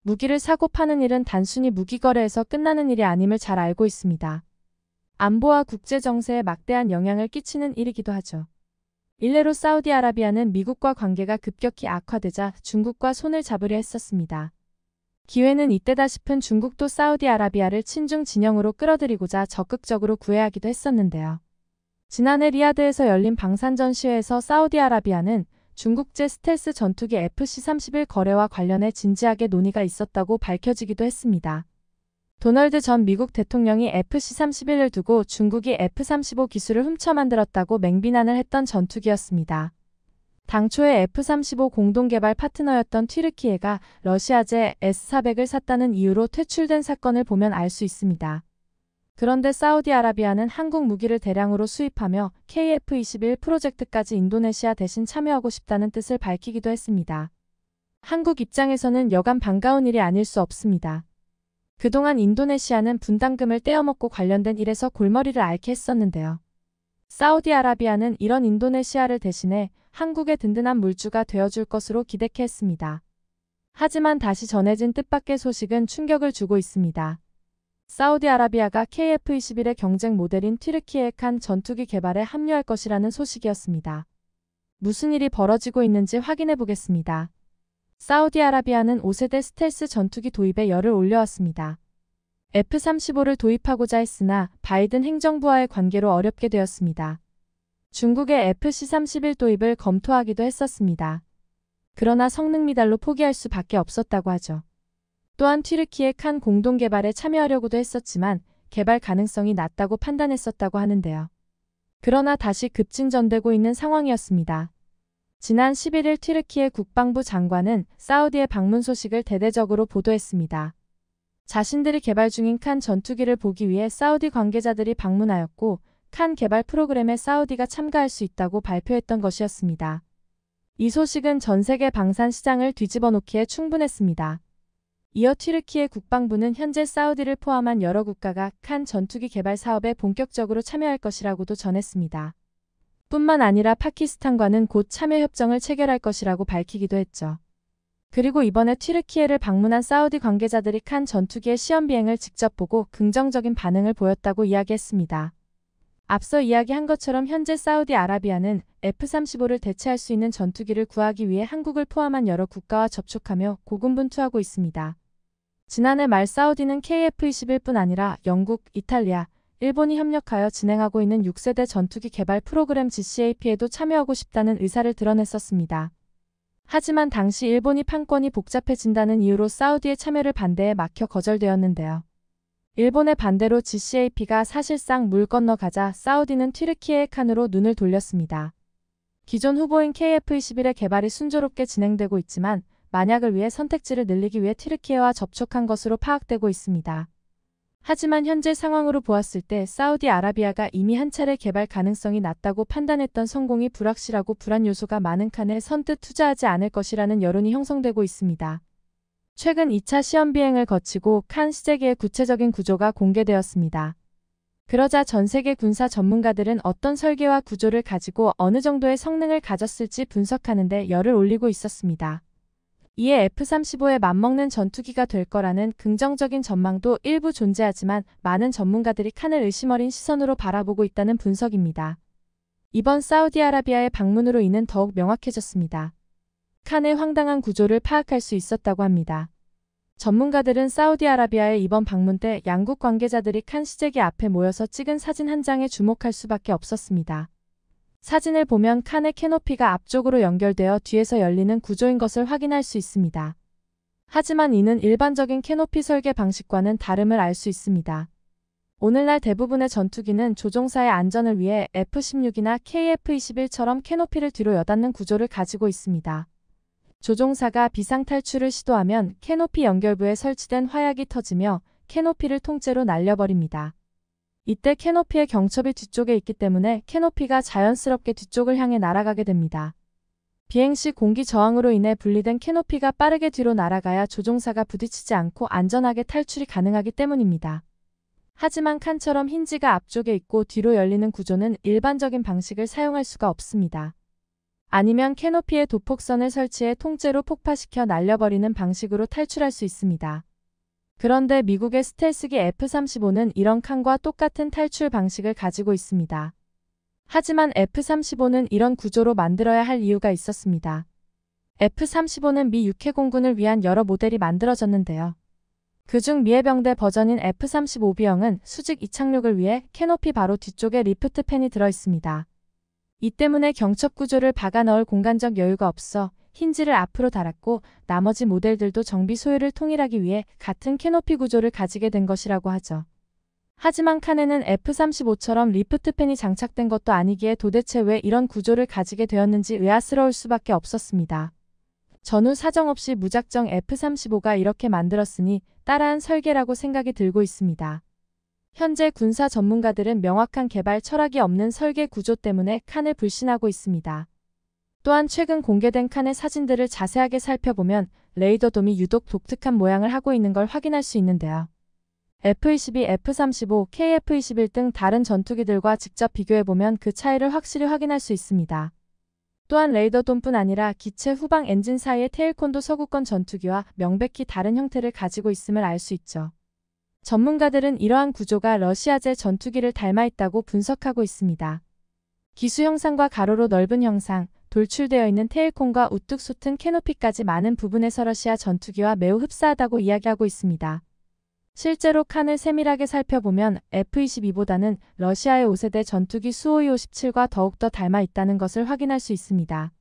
무기를 사고 파는 일은 단순히 무기 거래에서 끝나는 일이 아님을 잘 알고 있습니다. 안보와 국제 정세에 막대한 영향을 끼치는 일이기도 하죠. 일례로 사우디아라비아는 미국과 관계가 급격히 악화되자 중국과 손을 잡으려 했었습니다. 기회는 이때다 싶은 중국도 사우디아라비아를 친중 진영으로 끌어들이고자 적극적으로 구애하기도 했었는데요. 지난해 리야드에서 열린 방산 전시회에서 사우디아라비아는 중국제 스텔스 전투기 FC-31 거래와 관련해 진지하게 논의가 있었다고 밝혀지기도 했습니다. 도널드 전 미국 대통령이 FC-31을 두고 중국이 F-35 기술을 훔쳐 만들었다고 맹비난을 했던 전투기였습니다. 당초에 F-35 공동개발 파트너였던 튀르키예가 러시아제 S-400을 샀다는 이유로 퇴출된 사건을 보면 알 수 있습니다. 그런데 사우디아라비아는 한국 무기를 대량으로 수입하며 KF-21 프로젝트까지 인도네시아 대신 참여하고 싶다는 뜻을 밝히기도 했습니다. 한국 입장에서는 여간 반가운 일이 아닐 수 없습니다. 그동안 인도네시아는 분담금을 떼어먹고 관련된 일에서 골머리를 앓게 했었는데요. 사우디아라비아는 이런 인도네시아를 대신해 한국의 든든한 물주가 되어줄 것으로 기대케 했습니다. 하지만 다시 전해진 뜻밖의 소식은 충격을 주고 있습니다. 사우디아라비아가 KF-21의 경쟁 모델인 튀르키예 칸 전투기 개발에 합류할 것이라는 소식이었습니다. 무슨 일이 벌어지고 있는지 확인해 보겠습니다. 사우디아라비아는 5세대 스텔스 전투기 도입에 열을 올려왔습니다. F-35를 도입하고자 했으나 바이든 행정부와의 관계로 어렵게 되었습니다. 중국의 FC-31 도입을 검토하기도 했었습니다. 그러나 성능 미달로 포기할 수밖에 없었다고 하죠. 또한 튀르키예 칸 공동개발에 참여하려고도 했었지만 개발 가능성이 낮다고 판단했었다고 하는데요. 그러나 다시 급진전되고 있는 상황이었습니다. 지난 11일 튀르키예 국방부 장관은 사우디의 방문 소식을 대대적으로 보도했습니다. 자신들이 개발 중인 칸 전투기를 보기 위해 사우디 관계자들이 방문하였고 칸 개발 프로그램에 사우디가 참가할 수 있다고 발표했던 것이었습니다. 이 소식은 전 세계 방산 시장을 뒤집어 놓기에 충분했습니다. 이어 튀르키예 국방부는 현재 사우디를 포함한 여러 국가가 칸 전투기 개발 사업에 본격적으로 참여할 것이라고도 전했습니다. 뿐만 아니라 파키스탄과는 곧 참여 협정을 체결할 것이라고 밝히기도 했죠. 그리고 이번에 튀르키예를 방문한 사우디 관계자들이 칸 전투기의 시험 비행을 직접 보고 긍정적인 반응을 보였다고 이야기했습니다. 앞서 이야기한 것처럼 현재 사우디아라비아는 F-35를 대체할 수 있는 전투기를 구하기 위해 한국을 포함한 여러 국가와 접촉하며 고군분투하고 있습니다. 지난해 말 사우디는 KF-21뿐 아니라 영국, 이탈리아, 일본이 협력하여 진행하고 있는 6세대 전투기 개발 프로그램 GCAP에도 참여하고 싶다는 의사를 드러냈었습니다. 하지만 당시 일본이 판권이 복잡해진다는 이유로 사우디의 참여를 반대해 막혀 거절되었는데요. 일본의 반대로 GCAP가 사실상 물 건너가자 사우디는 튀르키예 칸으로 눈을 돌렸습니다. 기존 후보인 KF-21의 개발이 순조롭게 진행되고 있지만 만약을 위해 선택지를 늘리기 위해 튀르키예와 접촉한 것으로 파악되고 있습니다. 하지만 현재 상황으로 보았을 때 사우디아라비아가 이미 한 차례 개발 가능성이 낮다고 판단했던 성공이 불확실하고 불안 요소가 많은 칸에 선뜻 투자하지 않을 것이라는 여론이 형성되고 있습니다. 최근 2차 시험 비행을 거치고 칸 시제기의 구체적인 구조가 공개되었습니다. 그러자 전 세계 군사 전문가들은 어떤 설계와 구조를 가지고 어느 정도의 성능을 가졌을지 분석하는 데 열을 올리고 있었습니다. 이에 F-35에 맞먹는 전투기가 될 거라는 긍정적인 전망도 일부 존재하지만 많은 전문가들이 칸을 의심어린 시선으로 바라보고 있다는 분석입니다. 이번 사우디아라비아의 방문으로 이는 더욱 명확해졌습니다. 칸의 황당한 구조를 파악할 수 있었다고 합니다. 전문가들은 사우디아라비아의 이번 방문 때 양국 관계자들이 칸 시제기 앞에 모여서 찍은 사진 한 장에 주목할 수밖에 없었습니다. 사진을 보면 칸의 캐노피가 앞쪽으로 연결되어 뒤에서 열리는 구조인 것을 확인할 수 있습니다. 하지만 이는 일반적인 캐노피 설계 방식과는 다름을 알 수 있습니다. 오늘날 대부분의 전투기는 조종사의 안전을 위해 F-16이나 KF-21처럼 캐노피를 뒤로 여닫는 구조를 가지고 있습니다. 조종사가 비상탈출을 시도하면 캐노피 연결부에 설치된 화약이 터지며 캐노피를 통째로 날려버립니다. 이때 캐노피의 경첩이 뒤쪽에 있기 때문에 캐노피가 자연스럽게 뒤쪽을 향해 날아가게 됩니다. 비행 시 공기 저항으로 인해 분리된 캐노피가 빠르게 뒤로 날아가야 조종사가 부딪히지 않고 안전하게 탈출이 가능하기 때문입니다. 하지만 칸처럼 힌지가 앞쪽에 있고 뒤로 열리는 구조는 일반적인 방식을 사용할 수가 없습니다. 아니면 캐노피에 도폭선을 설치해 통째로 폭파시켜 날려버리는 방식으로 탈출할 수 있습니다. 그런데 미국의 스텔스기 F-35는 이런 칸과 똑같은 탈출 방식을 가지고 있습니다. 하지만 F-35는 이런 구조로 만들어야 할 이유가 있었습니다. F-35는 미 육해공군을 위한 여러 모델이 만들어졌는데요. 그중 미 해병대 버전인 F-35B형은 수직 이착륙을 위해 캐노피 바로 뒤쪽에 리프트 팬이 들어있습니다. 이 때문에 경첩 구조를 박아 넣을 공간적 여유가 없어 힌지를 앞으로 달았고 나머지 모델들도 정비 소요를 통일하기 위해 같은 캐노피 구조를 가지게 된 것이라고 하죠. 하지만 칸에는 F-35처럼 리프트 팬이 장착된 것도 아니기에 도대체 왜 이런 구조를 가지게 되었는지 의아스러울 수밖에 없었습니다. 전후 사정없이 무작정 F-35가 이렇게 만들었으니 따라한 설계라고 생각이 들고 있습니다. 현재 군사 전문가들은 명확한 개발 철학이 없는 설계 구조 때문에 칸을 불신하고 있습니다. 또한 최근 공개된 칸의 사진들을 자세하게 살펴보면 레이더돔이 유독 독특한 모양을 하고 있는 걸 확인할 수 있는데요. F-22, F-35, KF-21 등 다른 전투기들과 직접 비교해보면 그 차이를 확실히 확인할 수 있습니다. 또한 레이더돔뿐 아니라 기체 후방 엔진 사이의 테일콘도 서구권 전투기와 명백히 다른 형태를 가지고 있음을 알 수 있죠. 전문가들은 이러한 구조가 러시아제 전투기를 닮아 있다고 분석하고 있습니다. 기수 형상과 가로로 넓은 형상, 돌출되어 있는 테일콘과 우뚝 솟은 캐노피까지 많은 부분에서 러시아 전투기와 매우 흡사하다고 이야기하고 있습니다. 실제로 칸을 세밀하게 살펴보면 F-22보다는 러시아의 5세대 전투기 수호이-57과 더욱더 닮아 있다는 것을 확인할 수 있습니다.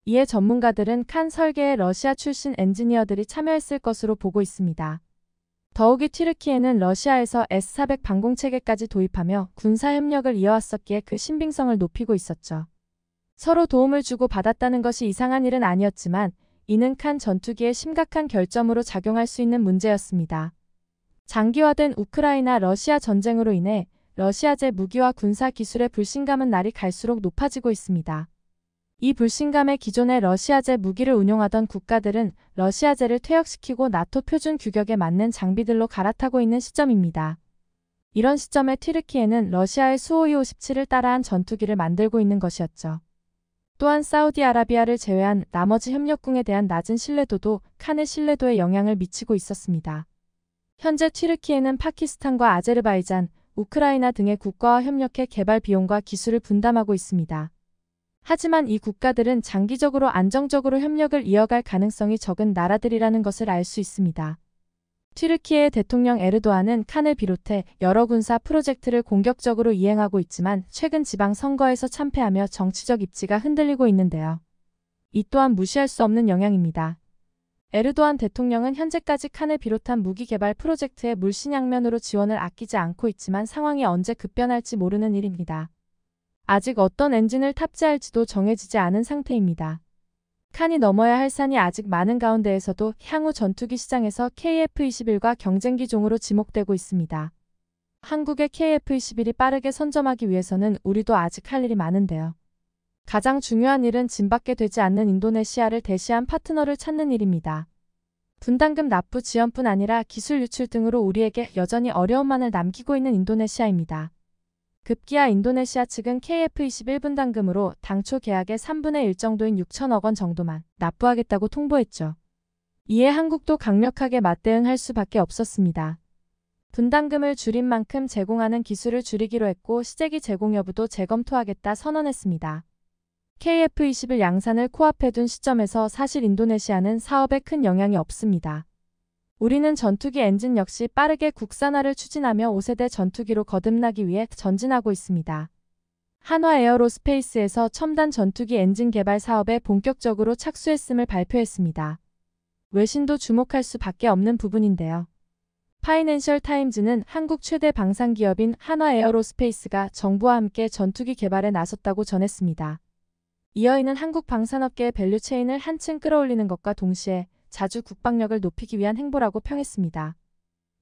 이에 전문가들은 칸 설계에 러시아 출신 엔지니어들이 참여했을 것으로 보고 있습니다. 더욱이 튀르키예는 러시아에서 S-400 방공체계까지 도입하며 군사협력을 이어왔었기에 그 신빙성을 높이고 있었죠. 서로 도움을 주고 받았다는 것이 이상한 일은 아니었지만 이는 칸 전투기의 심각한 결점으로 작용할 수 있는 문제였습니다. 장기화된 우크라이나 러시아 전쟁으로 인해 러시아제 무기와 군사 기술의 불신감은 날이 갈수록 높아지고 있습니다. 이 불신감에 기존의 러시아제 무기를 운용하던 국가들은 러시아제를 퇴역시키고 나토 표준 규격에 맞는 장비들로 갈아타고 있는 시점입니다. 이런 시점에 튀르키예는 러시아의 수호이-57을 따라한 전투기를 만들고 있는 것이었죠. 또한 사우디아라비아를 제외한 나머지 협력국에 대한 낮은 신뢰도도 칸의 신뢰도에 영향을 미치고 있었습니다. 현재 튀르키예는 파키스탄과 아제르바이잔, 우크라이나 등의 국가와 협력해 개발 비용과 기술을 분담하고 있습니다. 하지만 이 국가들은 장기적으로 안정적으로 협력을 이어갈 가능성이 적은 나라들이라는 것을 알 수 있습니다. 튀르키예 대통령 에르도안은 칸을 비롯해 여러 군사 프로젝트를 공격적으로 이행하고 있지만 최근 지방 선거에서 참패하며 정치적 입지가 흔들리고 있는데요. 이 또한 무시할 수 없는 영향입니다. 에르도안 대통령은 현재까지 칸을 비롯한 무기 개발 프로젝트에 물신양면으로 지원을 아끼지 않고 있지만 상황이 언제 급변할지 모르는 일입니다. 아직 어떤 엔진을 탑재할지도 정해지지 않은 상태입니다. 칸이 넘어야 할 산이 아직 많은 가운데에서도 향후 전투기 시장에서 KF-21과 경쟁기종으로 지목되고 있습니다. 한국의 KF-21이 빠르게 선점하기 위해서는 우리도 아직 할 일이 많은데요. 가장 중요한 일은 짐밖에 되지 않는 인도네시아를 대시한 파트너를 찾는 일입니다. 분담금 납부 지원뿐 아니라 기술 유출 등으로 우리에게 여전히 어려움만을 남기고 있는 인도네시아입니다. 급기야 인도네시아 측은 KF-21 분담금으로 당초 계약의 3분의 1 정도인 6천억 원 정도만 납부하겠다고 통보했죠. 이에 한국도 강력하게 맞대응할 수밖에 없었습니다. 분담금을 줄인 만큼 제공하는 기술을 줄이기로 했고 시제기 제공 여부도 재검토하겠다 선언했습니다. KF-21 양산을 코앞에 둔 시점에서 사실 인도네시아는 사업에 큰 영향이 없습니다. 우리는 전투기 엔진 역시 빠르게 국산화를 추진하며 5세대 전투기로 거듭나기 위해 전진하고 있습니다. 한화 에어로스페이스에서 첨단 전투기 엔진 개발 사업에 본격적으로 착수했음을 발표했습니다. 외신도 주목할 수밖에 없는 부분인데요. 파이낸셜 타임즈는 한국 최대 방산기업인 한화 에어로스페이스가 정부와 함께 전투기 개발에 나섰다고 전했습니다. 이어 이는 한국 방산업계의 밸류체인을 한층 끌어올리는 것과 동시에 자주 국방력을 높이기 위한 행보라고 평했습니다.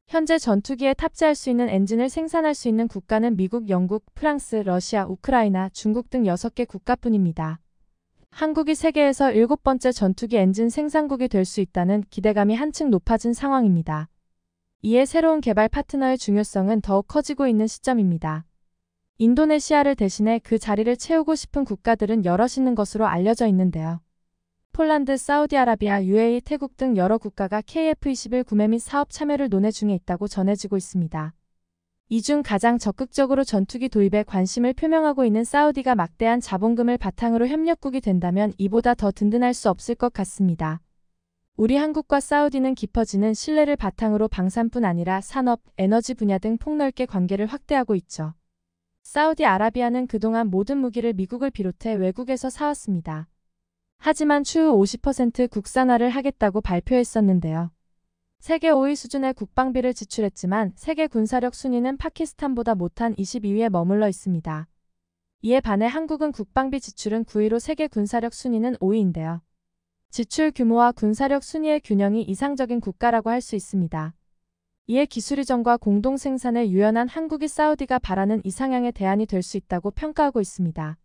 현재 전투기에 탑재할 수 있는 엔진을 생산할 수 있는 국가는 미국, 영국, 프랑스, 러시아, 우크라이나, 중국 등 6개 국가뿐입니다. 한국이 세계에서 7번째 전투기 엔진 생산국이 될 수 있다는 기대감이 한층 높아진 상황입니다. 이에 새로운 개발 파트너의 중요성은 더욱 커지고 있는 시점입니다. 인도네시아를 대신해 그 자리를 채우고 싶은 국가들은 여럿 있는 것으로 알려져 있는데요. 폴란드, 사우디아라비아, UAE, 태국 등 여러 국가가 KF-21 구매 및 사업 참여를 논의 중에 있다고 전해지고 있습니다. 이 중 가장 적극적으로 전투기 도입에 관심을 표명하고 있는 사우디가 막대한 자본금을 바탕으로 협력국이 된다면 이보다 더 든든할 수 없을 것 같습니다. 우리 한국과 사우디는 깊어지는 신뢰를 바탕으로 방산뿐 아니라 산업, 에너지 분야 등 폭넓게 관계를 확대하고 있죠. 사우디아라비아는 그동안 모든 무기를 미국을 비롯해 외국에서 사왔습니다. 하지만 추후 50% 국산화를 하겠다고 발표했었는데요. 세계 5위 수준의 국방비를 지출했지만 세계 군사력 순위는 파키스탄보다 못한 22위에 머물러 있습니다. 이에 반해 한국은 국방비 지출은 9위로 세계 군사력 순위는 5위인데요. 지출 규모와 군사력 순위의 균형이 이상적인 국가라고 할 수 있습니다. 이에 기술 이전과 공동 생산에 유연한 한국이 사우디가 바라는 이상향의 대안이 될 수 있다고 평가하고 있습니다.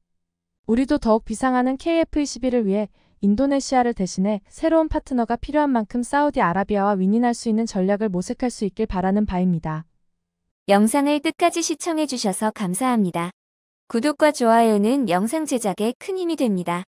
우리도 더욱 비상하는 KF-21을 위해 인도네시아를 대신해 새로운 파트너가 필요한 만큼 사우디아라비아와 윈윈할 수 있는 전략을 모색할 수 있길 바라는 바입니다. 영상을 끝까지 시청해주셔서 감사합니다. 구독과 좋아요는 영상 제작에 큰 힘이 됩니다.